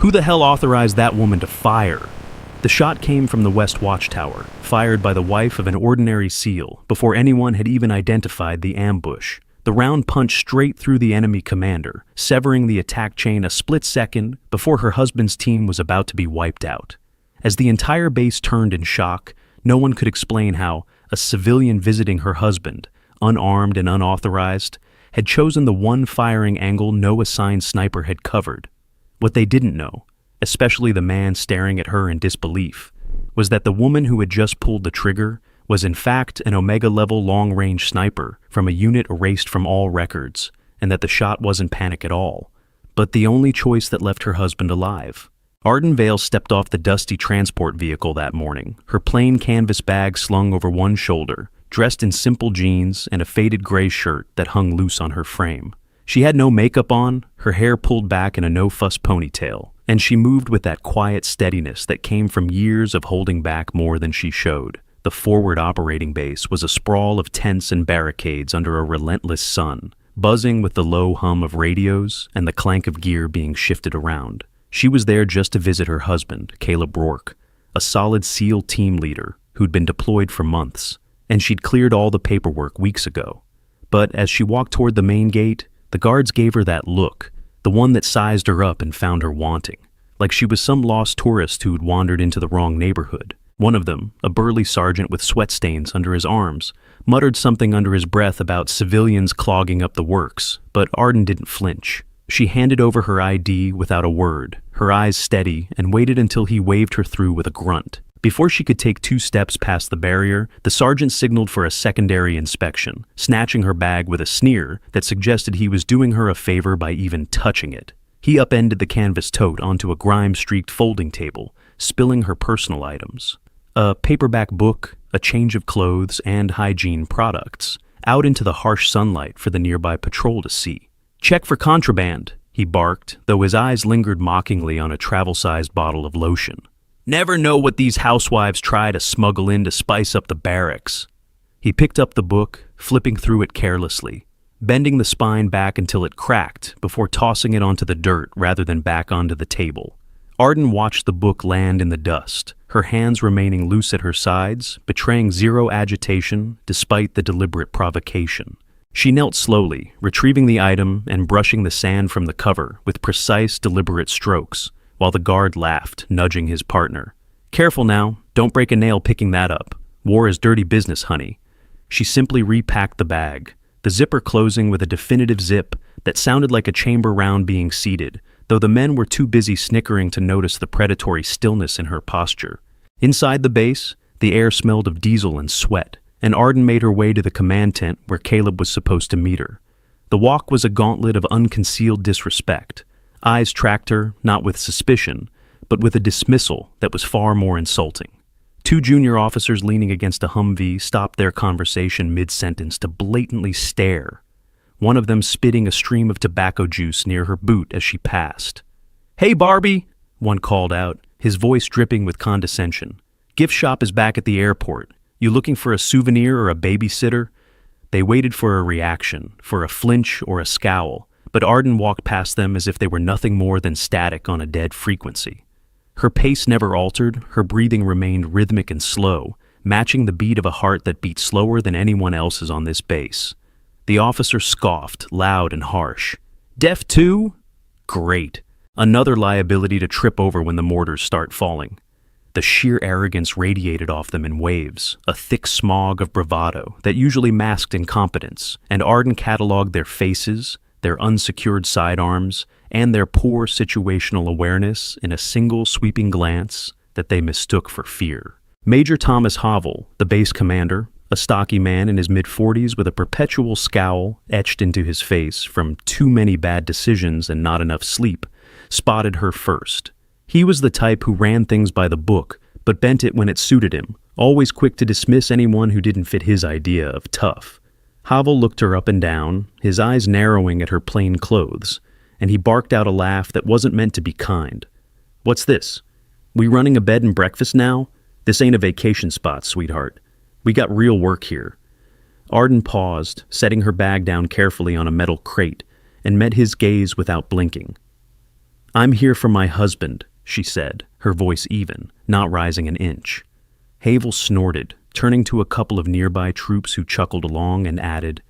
Who the hell authorized that woman to fire? The shot came from the West Watchtower, fired by the wife of an ordinary SEAL, before anyone had even identified the ambush. The round punched straight through the enemy commander, severing the attack chain a split second before her husband's team was about to be wiped out. As the entire base turned in shock, no one could explain how a civilian visiting her husband, unarmed and unauthorized, had chosen the one firing angle no assigned sniper had covered. What they didn't know, especially the man staring at her in disbelief, was that the woman who had just pulled the trigger was in fact an Omega-level long-range sniper from a unit erased from all records, and that the shot wasn't panic at all, but the only choice that left her husband alive. Arden Vale stepped off the dusty transport vehicle that morning, her plain canvas bag slung over one shoulder, dressed in simple jeans and a faded gray shirt that hung loose on her frame. She had no makeup on, her hair pulled back in a no-fuss ponytail, and she moved with that quiet steadiness that came from years of holding back more than she showed. The forward operating base was a sprawl of tents and barricades under a relentless sun, buzzing with the low hum of radios and the clank of gear being shifted around. She was there just to visit her husband, Caleb Rourke, a solid SEAL team leader who'd been deployed for months, and she'd cleared all the paperwork weeks ago. But as she walked toward the main gate, the guards gave her that look, the one that sized her up and found her wanting, like she was some lost tourist who'd wandered into the wrong neighborhood. One of them, a burly sergeant with sweat stains under his arms, muttered something under his breath about civilians clogging up the works, but Arden didn't flinch. She handed over her ID without a word, her eyes steady, and waited until he waved her through with a grunt. Before she could take 2 steps past the barrier, the sergeant signaled for a secondary inspection, snatching her bag with a sneer that suggested he was doing her a favor by even touching it. He upended the canvas tote onto a grime-streaked folding table, spilling her personal items. A paperback book, a change of clothes, and hygiene products, out into the harsh sunlight for the nearby patrol to see. "Check for contraband," he barked, though his eyes lingered mockingly on a travel-sized bottle of lotion. "Never know what these housewives try to smuggle in to spice up the barracks." He picked up the book, flipping through it carelessly, bending the spine back until it cracked before tossing it onto the dirt rather than back onto the table. Arden watched the book land in the dust, her hands remaining loose at her sides, betraying zero agitation despite the deliberate provocation. She knelt slowly, retrieving the item and brushing the sand from the cover with precise, deliberate strokes, while the guard laughed, nudging his partner. "Careful now, don't break a nail picking that up. War is dirty business, honey." She simply repacked the bag, the zipper closing with a definitive zip that sounded like a chamber round being seated, though the men were too busy snickering to notice the predatory stillness in her posture. Inside the base, the air smelled of diesel and sweat, and Arden made her way to the command tent where Caleb was supposed to meet her. The walk was a gauntlet of unconcealed disrespect. Eyes tracked her, not with suspicion, but with a dismissal that was far more insulting. 2 junior officers leaning against a Humvee stopped their conversation mid-sentence to blatantly stare, one of them spitting a stream of tobacco juice near her boot as she passed. "Hey, Barbie," one called out, his voice dripping with condescension. "Gift shop is back at the airport. You looking for a souvenir or a babysitter?" They waited for a reaction, for a flinch or a scowl, but Arden walked past them as if they were nothing more than static on a dead frequency. Her pace never altered, her breathing remained rhythmic and slow, matching the beat of a heart that beat slower than anyone else's on this base. The officer scoffed, loud and harsh. "Deaf too? Great. Another liability to trip over when the mortars start falling." The sheer arrogance radiated off them in waves, a thick smog of bravado that usually masked incompetence, and Arden cataloged their faces, their unsecured sidearms, and their poor situational awareness in a single sweeping glance that they mistook for fear. Major Thomas Havel, the base commander, a stocky man in his mid-40s with a perpetual scowl etched into his face from too many bad decisions and not enough sleep, spotted her first. He was the type who ran things by the book, but bent it when it suited him, always quick to dismiss anyone who didn't fit his idea of tough. Havel looked her up and down, his eyes narrowing at her plain clothes, and he barked out a laugh that wasn't meant to be kind. "What's this? We running a bed and breakfast now? This ain't a vacation spot, sweetheart. We got real work here." Arden paused, setting her bag down carefully on a metal crate, and met his gaze without blinking. "I'm here for my husband," she said, her voice even, not rising an inch. Havel snorted, turning to a couple of nearby troops who chuckled along and added,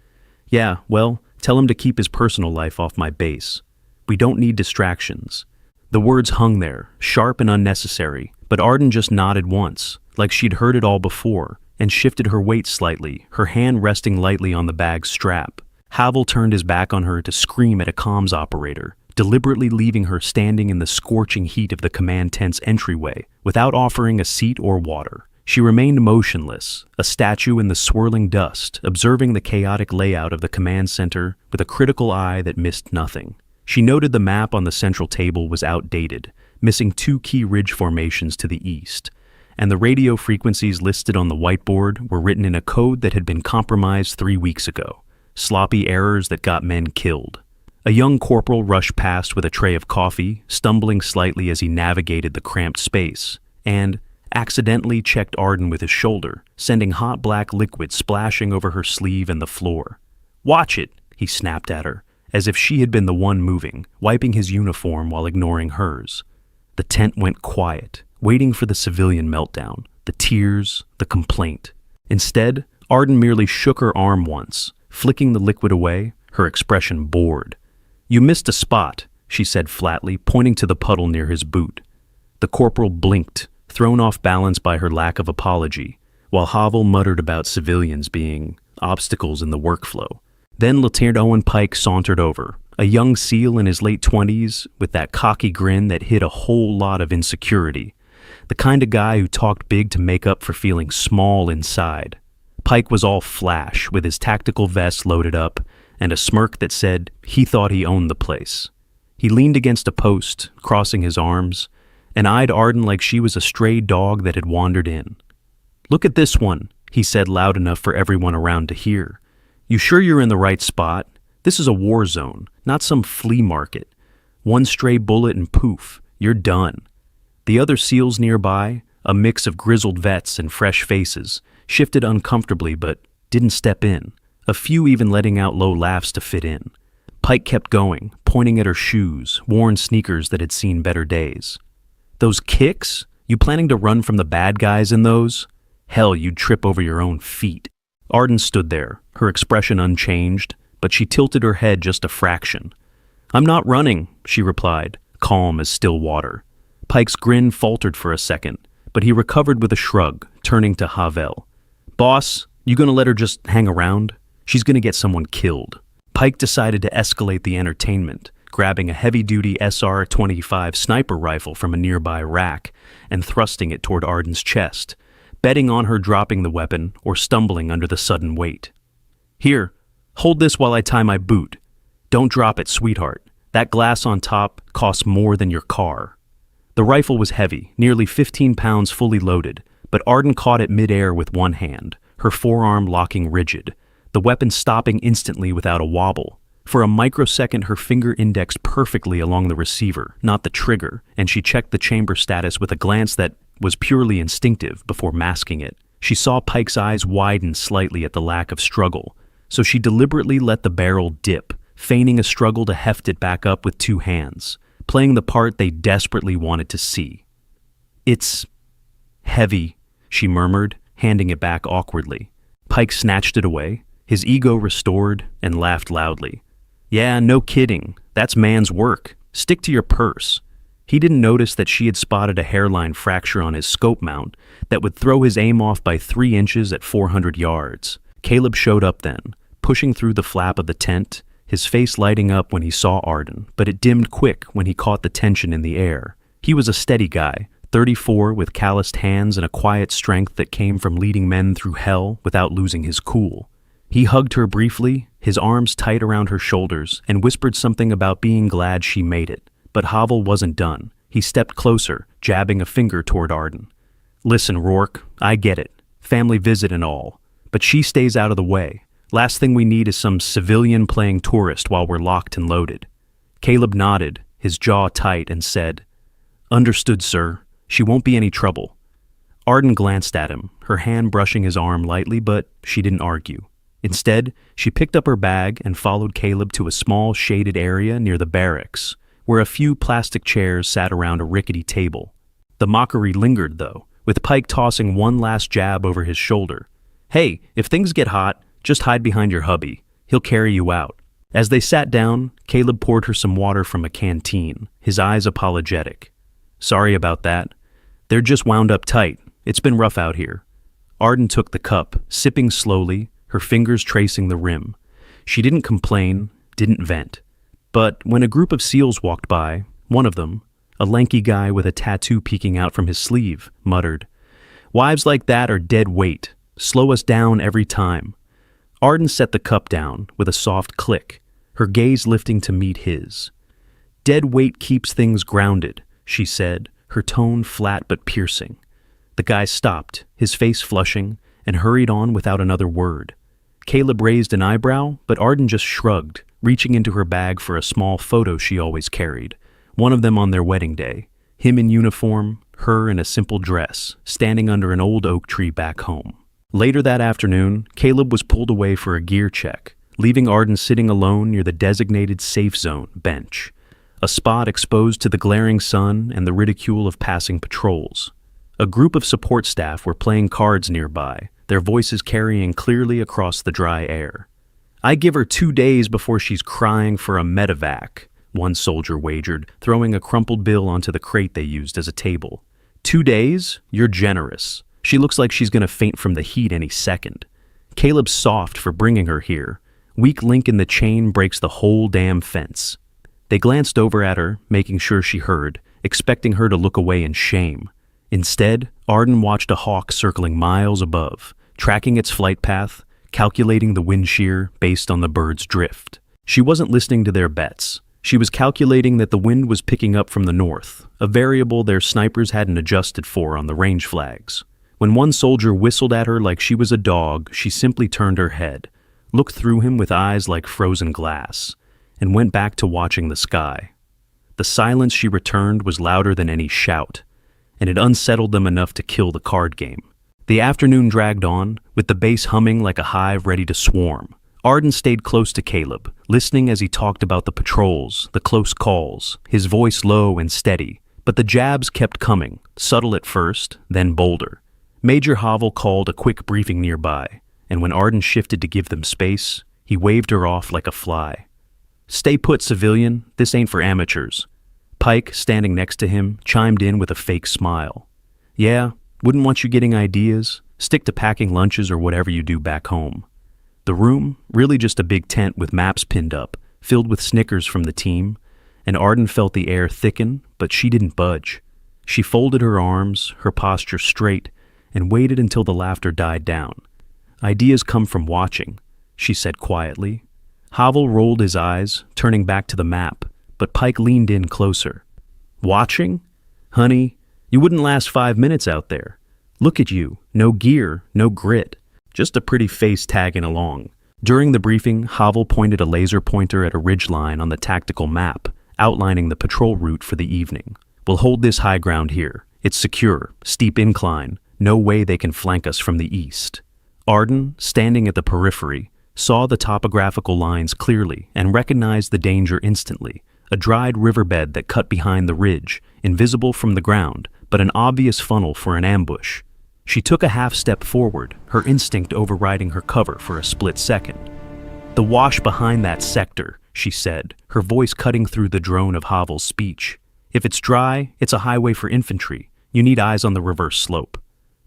"Yeah, well, tell him to keep his personal life off my base. We don't need distractions." The words hung there, sharp and unnecessary, but Arden just nodded once, like she'd heard it all before, and shifted her weight slightly, her hand resting lightly on the bag's strap. Havel turned his back on her to scream at a comms operator, deliberately leaving her standing in the scorching heat of the command tent's entryway, without offering a seat or water. She remained motionless, a statue in the swirling dust, observing the chaotic layout of the command center with a critical eye that missed nothing. She noted the map on the central table was outdated, missing 2 key ridge formations to the east, and the radio frequencies listed on the whiteboard were written in a code that had been compromised 3 weeks ago, sloppy errors that got men killed. A young corporal rushed past with a tray of coffee, stumbling slightly as he navigated the cramped space, and accidentally checked Arden with his shoulder, sending hot black liquid splashing over her sleeve and the floor. "Watch it," he snapped at her, as if she had been the one moving, wiping his uniform while ignoring hers. The tent went quiet, waiting for the civilian meltdown, the tears, the complaint. Instead, Arden merely shook her arm once, flicking the liquid away, her expression bored. "You missed a spot," she said flatly, pointing to the puddle near his boot. The corporal blinked, thrown off balance by her lack of apology, while Havel muttered about civilians being obstacles in the workflow. Then Lieutenant Owen Pike sauntered over, a young SEAL in his late 20s with that cocky grin that hid a whole lot of insecurity, the kind of guy who talked big to make up for feeling small inside. Pike was all flash, with his tactical vest loaded up, and a smirk that said he thought he owned the place. He leaned against a post, crossing his arms, and eyed Arden like she was a stray dog that had wandered in. "Look at this one," he said loud enough for everyone around to hear. "You sure you're in the right spot? This is a war zone, not some flea market. One stray bullet and poof, you're done." The other SEALs nearby, a mix of grizzled vets and fresh faces, shifted uncomfortably but didn't step in, a few even letting out low laughs to fit in. Pike kept going, pointing at her shoes, worn sneakers that had seen better days. "Those kicks? You planning to run from the bad guys in those? Hell, you'd trip over your own feet." Arden stood there, her expression unchanged, but she tilted her head just a fraction. "I'm not running," she replied, calm as still water. Pike's grin faltered for a second, but he recovered with a shrug, turning to Havel. "Boss, you gonna let her just hang around? She's gonna get someone killed." Pike decided to escalate the entertainment, grabbing a heavy-duty SR-25 sniper rifle from a nearby rack and thrusting it toward Arden's chest, betting on her dropping the weapon or stumbling under the sudden weight. "Here, hold this while I tie my boot. Don't drop it, sweetheart. That glass on top costs more than your car." The rifle was heavy, nearly 15 pounds fully loaded, but Arden caught it mid-air with one hand, her forearm locking rigid, the weapon stopping instantly without a wobble. For a microsecond, her finger indexed perfectly along the receiver, not the trigger, and she checked the chamber status with a glance that was purely instinctive before masking it. She saw Pike's eyes widen slightly at the lack of struggle, so she deliberately let the barrel dip, feigning a struggle to heft it back up with 2 hands, playing the part they desperately wanted to see. "It's heavy," she murmured, handing it back awkwardly. Pike snatched it away, his ego restored, and laughed loudly. "Yeah, no kidding. That's man's work. Stick to your purse." He didn't notice that she had spotted a hairline fracture on his scope mount that would throw his aim off by 3 inches at 400 yards. Caleb showed up then, pushing through the flap of the tent, his face lighting up when he saw Arden, but it dimmed quick when he caught the tension in the air. He was a steady guy, 34, with calloused hands and a quiet strength that came from leading men through hell without losing his cool. He hugged her briefly, his arms tight around her shoulders, and whispered something about being glad she made it. But Havel wasn't done. He stepped closer, jabbing a finger toward Arden. "Listen, Rourke, I get it. Family visit and all. But she stays out of the way. Last thing we need is some civilian playing tourist while we're locked and loaded." Caleb nodded, his jaw tight, and said, "Understood, sir. She won't be any trouble." Arden glanced at him, her hand brushing his arm lightly, but she didn't argue. Instead, she picked up her bag and followed Caleb to a small shaded area near the barracks, where a few plastic chairs sat around a rickety table. The mockery lingered, though, with Pike tossing one last jab over his shoulder. "Hey, if things get hot, just hide behind your hubby. He'll carry you out." As they sat down, Caleb poured her some water from a canteen, his eyes apologetic. "Sorry about that. They're just wound up tight. It's been rough out here." Arden took the cup, sipping slowly, her fingers tracing the rim. She didn't complain, didn't vent. But when a group of SEALs walked by, one of them, a lanky guy with a tattoo peeking out from his sleeve, muttered, "Wives like that are dead weight. Slow us down every time." Arden set the cup down with a soft click, her gaze lifting to meet his. "Dead weight keeps things grounded," she said, her tone flat but piercing. The guy stopped, his face flushing, and hurried on without another word. Caleb raised an eyebrow, but Arden just shrugged, reaching into her bag for a small photo she always carried, one of them on their wedding day, him in uniform, her in a simple dress, standing under an old oak tree back home. Later that afternoon, Caleb was pulled away for a gear check, leaving Arden sitting alone near the designated safe zone bench, a spot exposed to the glaring sun and the ridicule of passing patrols. A group of support staff were playing cards nearby, their voices carrying clearly across the dry air. "I give her 2 days before she's crying for a medevac," one soldier wagered, throwing a crumpled bill onto the crate they used as a table. "2 days? You're generous. She looks like she's gonna faint from the heat any second." Caleb's soft for bringing her here. Weak link in the chain breaks the whole damn fence. They glanced over at her, making sure she heard, expecting her to look away in shame. Instead, Arden watched a hawk circling miles above, tracking its flight path, calculating the wind shear based on the bird's drift. She wasn't listening to their bets. She was calculating that the wind was picking up from the north, a variable their snipers hadn't adjusted for on the range flags. When one soldier whistled at her like she was a dog, she simply turned her head, looked through him with eyes like frozen glass, and went back to watching the sky. The silence she returned was louder than any shout, and it unsettled them enough to kill the card game. The afternoon dragged on, with the base humming like a hive ready to swarm. Arden stayed close to Caleb, listening as he talked about the patrols, the close calls, his voice low and steady. But the jabs kept coming, subtle at first, then bolder. Major Havel called a quick briefing nearby, and when Arden shifted to give them space, he waved her off like a fly. "Stay put, civilian. This ain't for amateurs." Pike, standing next to him, chimed in with a fake smile. "Yeah, wouldn't want you getting ideas. Stick to packing lunches or whatever you do back home." The room, really just a big tent with maps pinned up, filled with Snickers from the team, and Arden felt the air thicken, but she didn't budge. She folded her arms, her posture straight, and waited until the laughter died down. "Ideas come from watching," she said quietly. Havel rolled his eyes, turning back to the map, but Pike leaned in closer. "Watching? Honey, you wouldn't last 5 minutes out there. Look at you, no gear, no grit, just a pretty face tagging along." During the briefing, Havel pointed a laser pointer at a ridgeline on the tactical map, outlining the patrol route for the evening. "We'll hold this high ground here. It's secure, steep incline, no way they can flank us from the east." Arden, standing at the periphery, saw the topographical lines clearly and recognized the danger instantly. A dried riverbed that cut behind the ridge, invisible from the ground, but an obvious funnel for an ambush. She took a half step forward, her instinct overriding her cover for a split second. "The wash behind that sector," she said, her voice cutting through the drone of Havel's speech. "If it's dry, it's a highway for infantry. You need eyes on the reverse slope."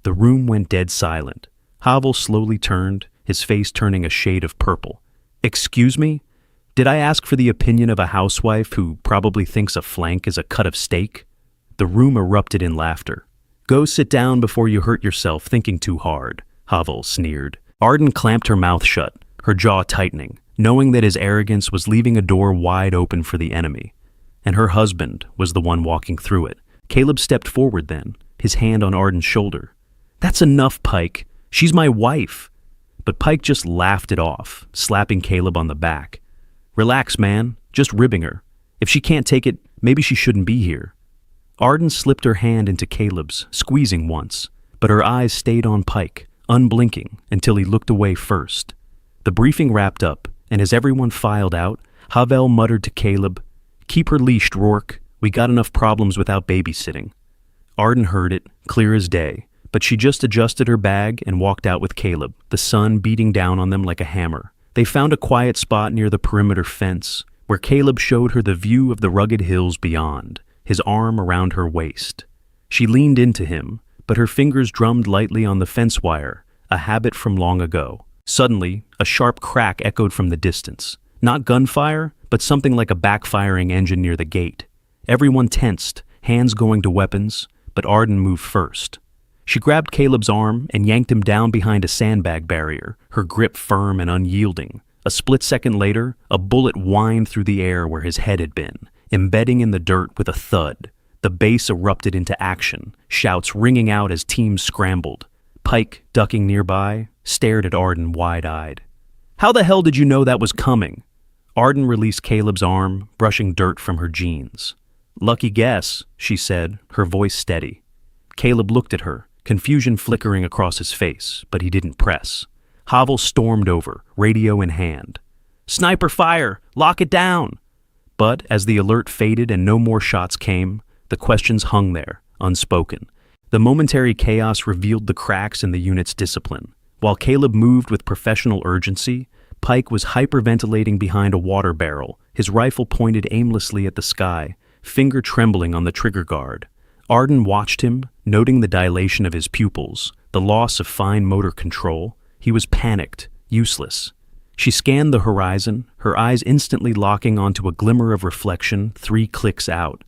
The room went dead silent. Havel slowly turned, his face turning a shade of purple. "Excuse me? Did I ask for the opinion of a housewife who probably thinks a flank is a cut of steak?" The room erupted in laughter. "Go sit down before you hurt yourself thinking too hard," Havel sneered. Arden clamped her mouth shut, her jaw tightening, knowing that his arrogance was leaving a door wide open for the enemy. And her husband was the one walking through it. Caleb stepped forward then, his hand on Arden's shoulder. "That's enough, Pike. She's my wife." But Pike just laughed it off, slapping Caleb on the back. "Relax, man. Just ribbing her. If she can't take it, maybe she shouldn't be here." Arden slipped her hand into Caleb's, squeezing once, but her eyes stayed on Pike, unblinking, until he looked away first. The briefing wrapped up, and as everyone filed out, Havel muttered to Caleb, Keep her leashed, Rourke. We got enough problems without babysitting. Arden heard it, clear as day, but she just adjusted her bag and walked out with Caleb, the sun beating down on them like a hammer. They found a quiet spot near the perimeter fence, where Caleb showed her the view of the rugged hills beyond, his arm around her waist. She leaned into him, but her fingers drummed lightly on the fence wire, a habit from long ago. Suddenly, a sharp crack echoed from the distance. Not gunfire, but something like a backfiring engine near the gate. Everyone tensed, hands going to weapons, but Arden moved first. She grabbed Caleb's arm and yanked him down behind a sandbag barrier, her grip firm and unyielding. A split second later, a bullet whined through the air where his head had been, embedding in the dirt with a thud. The base erupted into action, shouts ringing out as teams scrambled. Pike, ducking nearby, stared at Arden wide-eyed. "How the hell did you know that was coming?" Arden released Caleb's arm, brushing dirt from her jeans. "Lucky guess," she said, her voice steady. Caleb looked at her, confusion flickering across his face, but he didn't press. Havel stormed over, radio in hand. "Sniper fire! Lock it down!" But as the alert faded and no more shots came, the questions hung there, unspoken. The momentary chaos revealed the cracks in the unit's discipline. While Caleb moved with professional urgency, Pike was hyperventilating behind a water barrel, his rifle pointed aimlessly at the sky, finger trembling on the trigger guard. Arden watched him, noting the dilation of his pupils, the loss of fine motor control. He was panicked, useless. She scanned the horizon, her eyes instantly locking onto a glimmer of reflection 3 clicks out.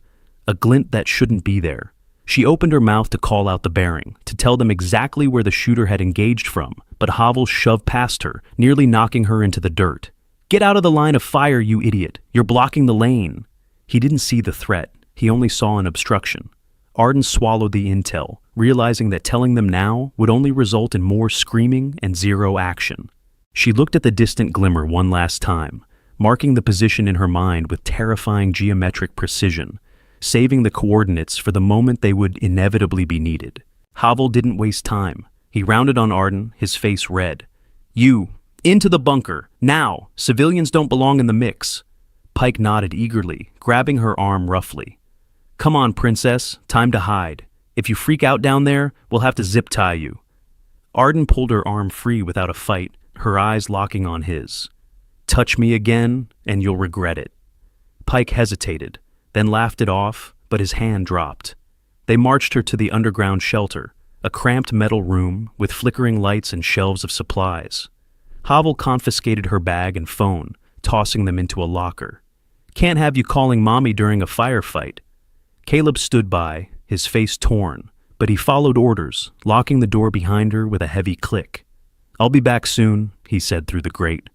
A glint that shouldn't be there. She opened her mouth to call out the bearing, to tell them exactly where the shooter had engaged from, but Havel shoved past her, nearly knocking her into the dirt. "Get out of the line of fire, you idiot! You're blocking the lane!" He didn't see the threat, he only saw an obstruction. Arden swallowed the intel, realizing that telling them now would only result in more screaming and zero action. She looked at the distant glimmer one last time, marking the position in her mind with terrifying geometric precision, saving the coordinates for the moment they would inevitably be needed. Havel didn't waste time. He rounded on Arden, his face red. "You, into the bunker, now! Civilians don't belong in the mix." Pike nodded eagerly, grabbing her arm roughly. "Come on, princess, time to hide. If you freak out down there, we'll have to zip tie you." Arden pulled her arm free without a fight, her eyes locking on his. "Touch me again, and you'll regret it." Pike hesitated, then laughed it off, but his hand dropped. They marched her to the underground shelter, a cramped metal room with flickering lights and shelves of supplies. Havel confiscated her bag and phone, tossing them into a locker. "Can't have you calling mommy during a firefight." Caleb stood by, his face torn, but he followed orders, locking the door behind her with a heavy click. "I'll be back soon," he said through the grate.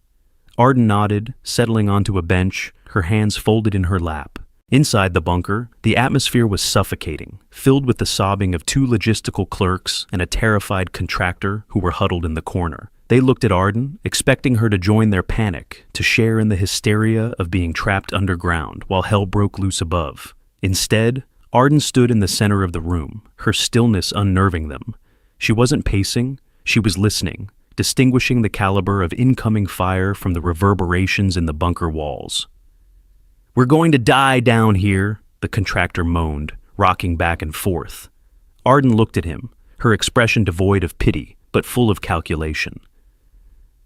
Arden nodded, settling onto a bench, her hands folded in her lap. Inside the bunker, the atmosphere was suffocating, filled with the sobbing of 2 logistical clerks and a terrified contractor who were huddled in the corner. They looked at Arden, expecting her to join their panic, to share in the hysteria of being trapped underground while hell broke loose above. Instead, Arden stood in the center of the room, her stillness unnerving them. She wasn't pacing, she was listening, distinguishing the caliber of incoming fire from the reverberations in the bunker walls. "We're going to die down here," the contractor moaned, rocking back and forth. Arden looked at him, her expression devoid of pity, but full of calculation.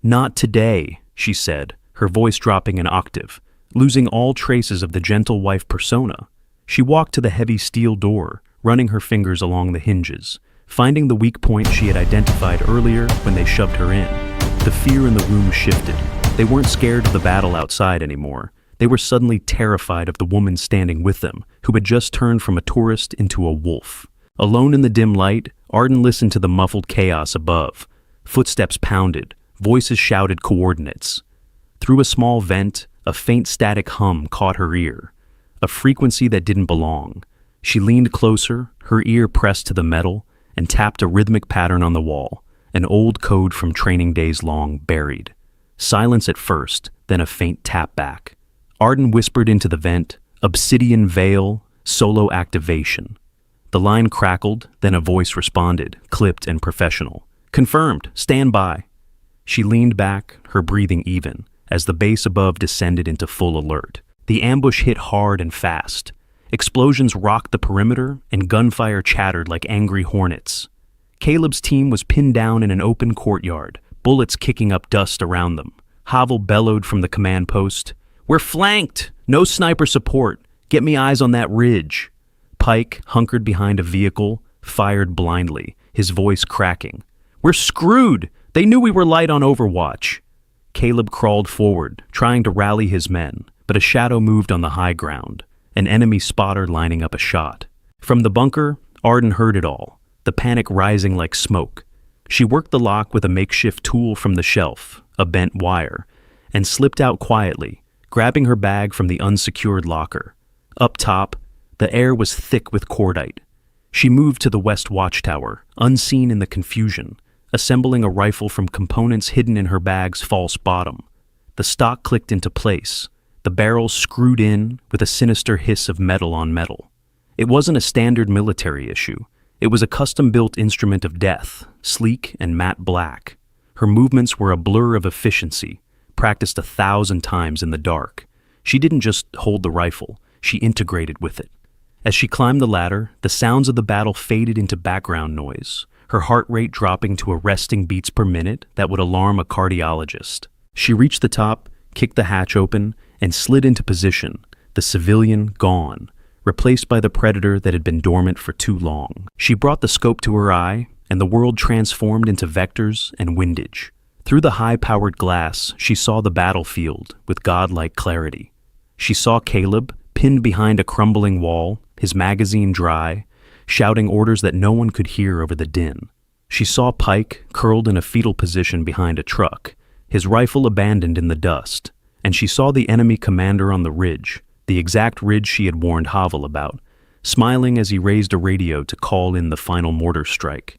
"Not today," she said, her voice dropping an octave, losing all traces of the gentle wife persona. She walked to the heavy steel door, running her fingers along the hinges, finding the weak point she had identified earlier when they shoved her in. The fear in the room shifted. They weren't scared of the battle outside anymore. They were suddenly terrified of the woman standing with them, who had just turned from a tourist into a wolf. Alone in the dim light, Arden listened to the muffled chaos above. Footsteps pounded, voices shouted coordinates. Through a small vent, a faint static hum caught her ear, a frequency that didn't belong. She leaned closer, her ear pressed to the metal, and tapped a rhythmic pattern on the wall, an old code from training days long buried. Silence at first, then a faint tap back. Arden whispered into the vent, "Obsidian Veil, solo activation." The line crackled, then a voice responded, clipped and professional. "Confirmed, stand by." She leaned back, her breathing even, as the base above descended into full alert. The ambush hit hard and fast. Explosions rocked the perimeter, and gunfire chattered like angry hornets. Caleb's team was pinned down in an open courtyard, bullets kicking up dust around them. Havel bellowed from the command post, "We're flanked! No sniper support! Get me eyes on that ridge!" Pike, hunkered behind a vehicle, fired blindly, his voice cracking. "We're screwed! They knew we were light on Overwatch!" Caleb crawled forward, trying to rally his men, but a shadow moved on the high ground, an enemy spotter lining up a shot. From the bunker, Arden heard it all, the panic rising like smoke. She worked the lock with a makeshift tool from the shelf, a bent wire, and slipped out quietly, grabbing her bag from the unsecured locker. Up top, the air was thick with cordite. She moved to the west watchtower, unseen in the confusion, assembling a rifle from components hidden in her bag's false bottom. The stock clicked into place, the barrels screwed in with a sinister hiss of metal on metal. It wasn't a standard military issue. It was a custom-built instrument of death, sleek and matte black. Her movements were a blur of efficiency, practiced 1,000 times in the dark. She didn't just hold the rifle, she integrated with it. As she climbed the ladder, the sounds of the battle faded into background noise, her heart rate dropping to arresting beats per minute that would alarm a cardiologist. She reached the top, kicked the hatch open, and slid into position, the civilian gone, replaced by the predator that had been dormant for too long. She brought the scope to her eye, and the world transformed into vectors and windage. Through the high-powered glass, she saw the battlefield with godlike clarity. She saw Caleb, pinned behind a crumbling wall, his magazine dry, shouting orders that no one could hear over the din. She saw Pike curled in a fetal position behind a truck, his rifle abandoned in the dust, and she saw the enemy commander on the ridge, the exact ridge she had warned Havel about, smiling as he raised a radio to call in the final mortar strike.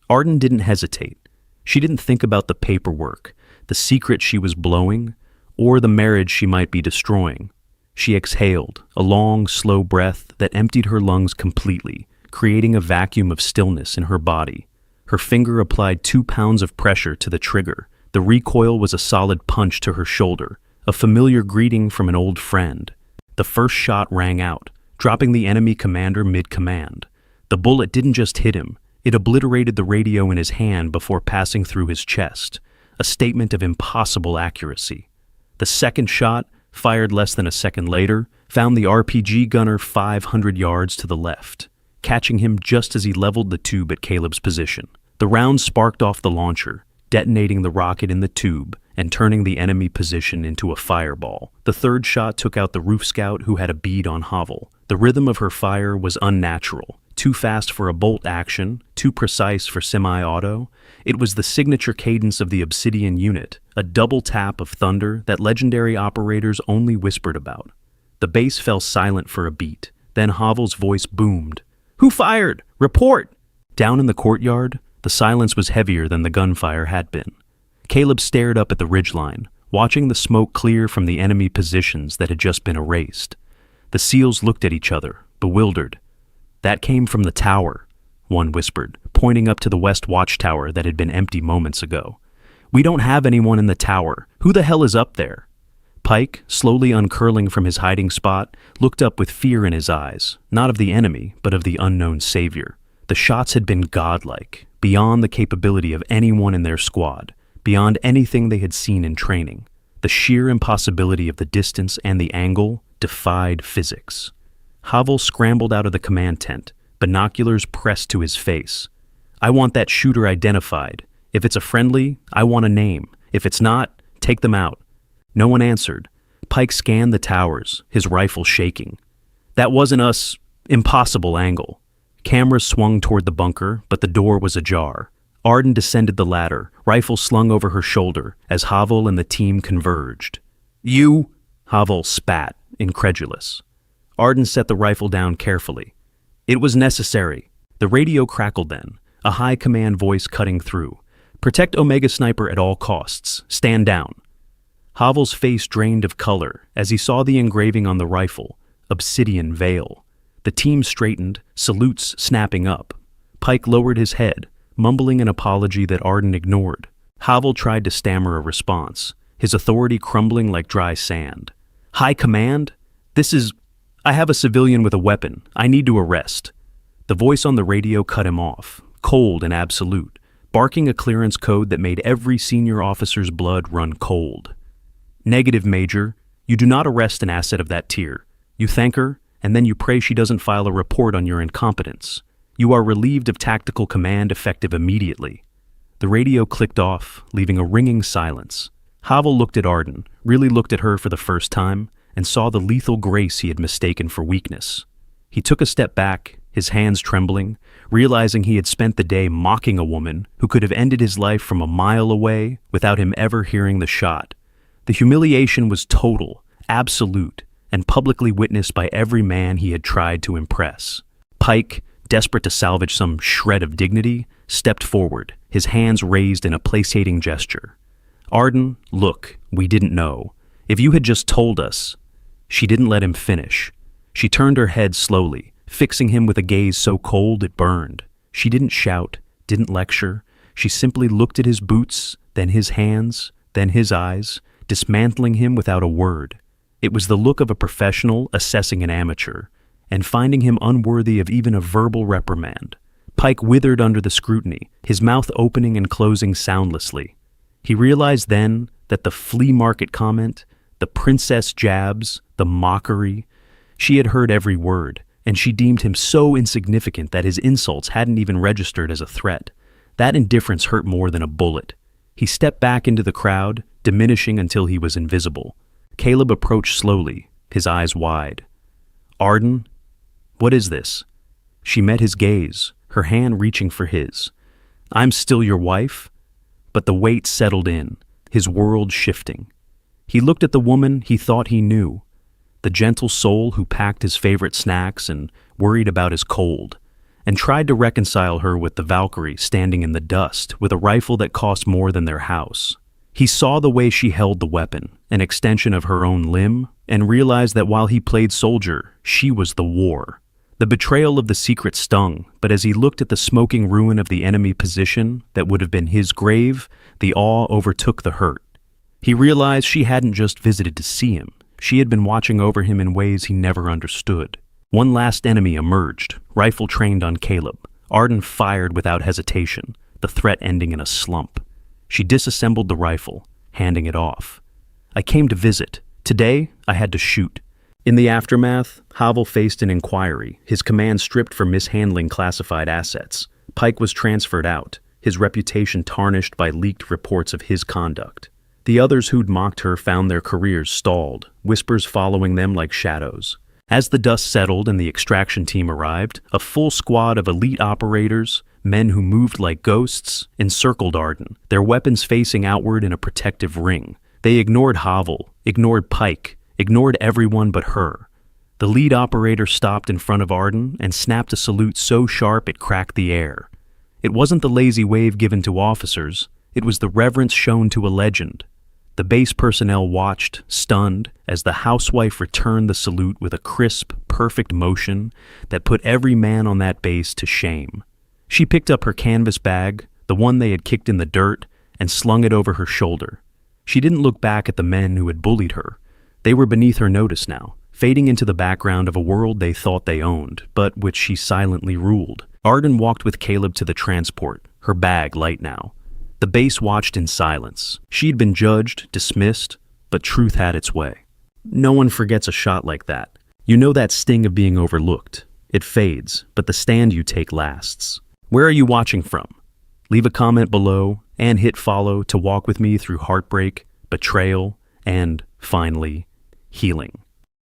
Arden didn't hesitate. She didn't think about the paperwork, the secret she was blowing, or the marriage she might be destroying. She exhaled, a long, slow breath that emptied her lungs completely, creating a vacuum of stillness in her body. Her finger applied 2 pounds of pressure to the trigger. The recoil was a solid punch to her shoulder, a familiar greeting from an old friend. The first shot rang out, dropping the enemy commander mid-command. The bullet didn't just hit him, it obliterated the radio in his hand before passing through his chest, a statement of impossible accuracy. The second shot, fired less than a second later, found the RPG gunner 500 yards to the left, catching him just as he leveled the tube at Caleb's position. The round sparked off the launcher, detonating the rocket in the tube and turning the enemy position into a fireball. The third shot took out the roof scout who had a bead on Havel. The rhythm of her fire was unnatural, too fast for a bolt action, too precise for semi-auto. It was the signature cadence of the Obsidian unit, a double tap of thunder that legendary operators only whispered about. The base fell silent for a beat, then Havel's voice boomed. "Who fired? Report!" Down in the courtyard, the silence was heavier than the gunfire had been. Caleb stared up at the ridgeline, watching the smoke clear from the enemy positions that had just been erased. The SEALs looked at each other, bewildered. "That came from the tower," one whispered, pointing up to the west watchtower that had been empty moments ago. "We don't have anyone in the tower. Who the hell is up there?" Pike, slowly uncurling from his hiding spot, looked up with fear in his eyes, not of the enemy, but of the unknown savior. The shots had been godlike, beyond the capability of anyone in their squad, beyond anything they had seen in training. The sheer impossibility of the distance and the angle defied physics. Havel scrambled out of the command tent, binoculars pressed to his face. "I want that shooter identified. If it's a friendly, I want a name. If it's not, take them out." No one answered. Pike scanned the towers, his rifle shaking. "That wasn't us. Impossible angle." Cameras swung toward the bunker, but the door was ajar. Arden descended the ladder, rifle slung over her shoulder, as Havel and the team converged. "You?" Havel spat, incredulous. Arden set the rifle down carefully. "It was necessary." The radio crackled then, a high command voice cutting through. "Protect Omega Sniper at all costs. Stand down." Havel's face drained of color as he saw the engraving on the rifle, Obsidian Veil. The team straightened, salutes snapping up. Pike lowered his head, mumbling an apology that Arden ignored. Havel tried to stammer a response, his authority crumbling like dry sand. "High command? I have a civilian with a weapon. I need to arrest." The voice on the radio cut him off, cold and absolute, barking a clearance code that made every senior officer's blood run cold. "Negative, Major. You do not arrest an asset of that tier. You thank her, and then you pray she doesn't file a report on your incompetence. You are relieved of tactical command effective immediately." The radio clicked off, leaving a ringing silence. Havel looked at Arden, really looked at her for the first time, and saw the lethal grace he had mistaken for weakness. He took a step back, his hands trembling, realizing he had spent the day mocking a woman who could have ended his life from a mile away without him ever hearing the shot. The humiliation was total, absolute, and publicly witnessed by every man he had tried to impress. Pike, desperate to salvage some shred of dignity, stepped forward, his hands raised in a placating gesture. "Arden, look, we didn't know. If you had just told us—" She didn't let him finish. She turned her head slowly, fixing him with a gaze so cold it burned. She didn't shout, didn't lecture. She simply looked at his boots, then his hands, then his eyes, dismantling him without a word. It was the look of a professional assessing an amateur, and finding him unworthy of even a verbal reprimand. Pike withered under the scrutiny, his mouth opening and closing soundlessly. He realized then that the flea market comment, the princess jabs, the mockery, she had heard every word, and she deemed him so insignificant that his insults hadn't even registered as a threat. That indifference hurt more than a bullet. He stepped back into the crowd, diminishing until he was invisible. Caleb approached slowly, his eyes wide. "Arden, what is this?" She met his gaze, her hand reaching for his. "I'm still your wife?" But the weight settled in, his world shifting. He looked at the woman he thought he knew, the gentle soul who packed his favorite snacks and worried about his cold, and tried to reconcile her with the Valkyrie standing in the dust with a rifle that cost more than their house. He saw the way she held the weapon, an extension of her own limb, and realized that while he played soldier, she was the war. The betrayal of the secret stung, but as he looked at the smoking ruin of the enemy position that would have been his grave, the awe overtook the hurt. He realized she hadn't just visited to see him. She had been watching over him in ways he never understood. One last enemy emerged, rifle trained on Caleb. Arden fired without hesitation, the threat ending in a slump. She disassembled the rifle, handing it off. "I came to visit. Today, I had to shoot." In the aftermath, Havel faced an inquiry, his command stripped for mishandling classified assets. Pike was transferred out, his reputation tarnished by leaked reports of his conduct. The others who'd mocked her found their careers stalled, whispers following them like shadows. As the dust settled and the extraction team arrived, a full squad of elite operators, men who moved like ghosts, encircled Arden, their weapons facing outward in a protective ring. They ignored Havel, ignored Pike, ignored everyone but her. The lead operator stopped in front of Arden and snapped a salute so sharp it cracked the air. It wasn't the lazy wave given to officers, it was the reverence shown to a legend. The base personnel watched, stunned, as the housewife returned the salute with a crisp, perfect motion that put every man on that base to shame. She picked up her canvas bag, the one they had kicked in the dirt, and slung it over her shoulder. She didn't look back at the men who had bullied her. They were beneath her notice now, fading into the background of a world they thought they owned, but which she silently ruled. Arden walked with Caleb to the transport, her bag light now. The base watched in silence. She'd been judged, dismissed, but truth had its way. No one forgets a shot like that. You know that sting of being overlooked. It fades, but the stand you take lasts. Where are you watching from? Leave a comment below and hit follow to walk with me through heartbreak, betrayal, and, finally, healing.